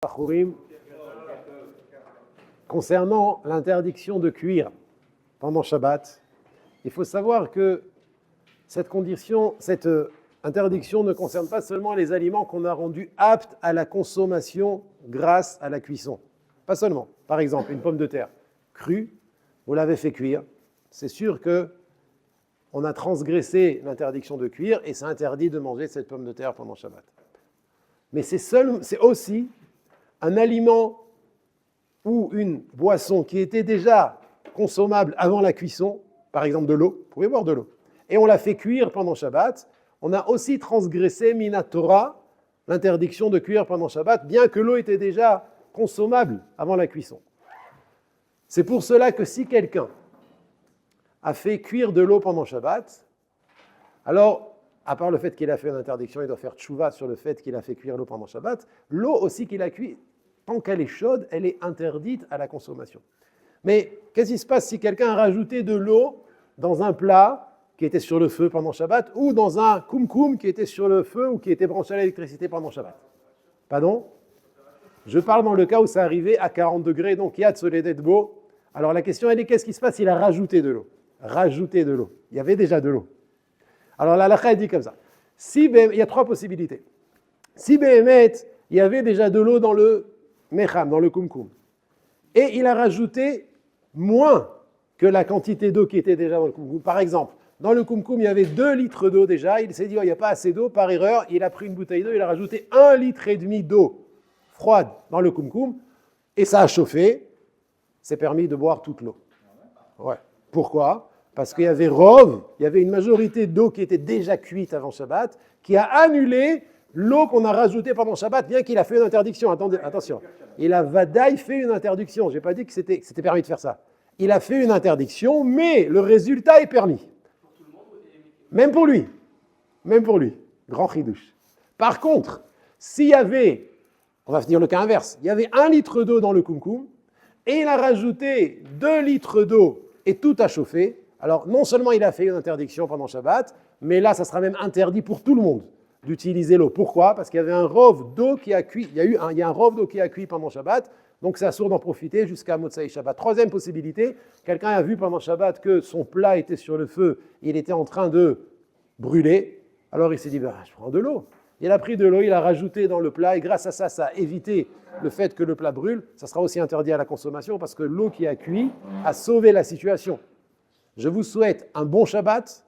Bachurim, concernant l'interdiction de cuire pendant Shabbat, il faut savoir que cette interdiction ne concerne pas seulement les aliments qu'on a rendus aptes à la consommation grâce à la cuisson. Pas seulement. Par exemple, une pomme de terre crue, vous l'avez fait cuire, c'est sûr qu'on a transgressé l'interdiction de cuire et c'est interdit de manger cette pomme de terre pendant Shabbat. Mais c'est aussi un aliment ou une boisson qui était déjà consommable avant la cuisson, par exemple de l'eau, vous pouvez boire de l'eau, et on l'a fait cuire pendant Shabbat, on a aussi transgressé Mina Torah, l'interdiction de cuire pendant Shabbat, bien que l'eau était déjà consommable avant la cuisson. C'est pour cela que si quelqu'un a fait cuire de l'eau pendant Shabbat, alors, à part le fait qu'il a fait une interdiction, il doit faire tchouva sur le fait qu'il a fait cuire l'eau pendant Shabbat, l'eau aussi qu'il a cuit, tant qu'elle est chaude, elle est interdite à la consommation. Mais qu'est-ce qui se passe si quelqu'un a rajouté de l'eau dans un plat qui était sur le feu pendant Shabbat ou dans un koum-koum qui était sur le feu ou qui était branché à l'électricité pendant Shabbat? Pardon? Je parle dans le cas où ça arrivait à 40 degrés, donc il y a Tsoledet Bo. Alors la question elle est, qu'est-ce qui se passe s'il a rajouté de l'eau? Rajouté de l'eau. Il y avait déjà de l'eau. Alors la halakha dit comme ça. Il y a trois possibilités. Si Béhémet, il y avait déjà de l'eau dans le Mecham, dans le Koum-Koum, et il a rajouté moins que la quantité d'eau qui était déjà dans le Koum-Koum. Par exemple, dans le Koum-Koum, il y avait 2 litres d'eau déjà, il s'est dit, il n'y a pas assez d'eau, par erreur, il a pris une bouteille d'eau, il a rajouté 1,5 litre d'eau froide dans le Koum-Koum, et ça a chauffé, c'est permis de boire toute l'eau. Ouais. Pourquoi? Parce qu'il y avait Rov, il y avait une majorité d'eau qui était déjà cuite avant Shabbat, qui a annulé l'eau qu'on a rajoutée pendant Shabbat, bien qu'il a fait une interdiction. Attendez, attention. Il a Vadaï fait une interdiction. Je n'ai pas dit que c'était permis de faire ça. Il a fait une interdiction, mais le résultat est permis. Même pour lui. Même pour lui. Grand chidouche. Par contre, s'il y avait, on va finir le cas inverse, il y avait 1 litre d'eau dans le koum-koum, et il a rajouté 2 litres d'eau et tout a chauffé, alors non seulement il a fait une interdiction pendant Shabbat, mais là ça sera même interdit pour tout le monde d'utiliser l'eau. Pourquoi? Parce qu'il y avait un rov d'eau qui a cuit, il y a un rov d'eau qui a cuit pendant Shabbat, donc c'est assourd d'en profiter jusqu'à Motsai Shabbat. Troisième possibilité, quelqu'un a vu pendant Shabbat que son plat était sur le feu, il était en train de brûler, alors il s'est dit, je prends de l'eau. Il a pris de l'eau, il a rajouté dans le plat, et grâce à ça, ça a évité le fait que le plat brûle. Ça sera aussi interdit à la consommation, parce que l'eau qui a cuit a sauvé la situation. Je vous souhaite un bon Shabbat.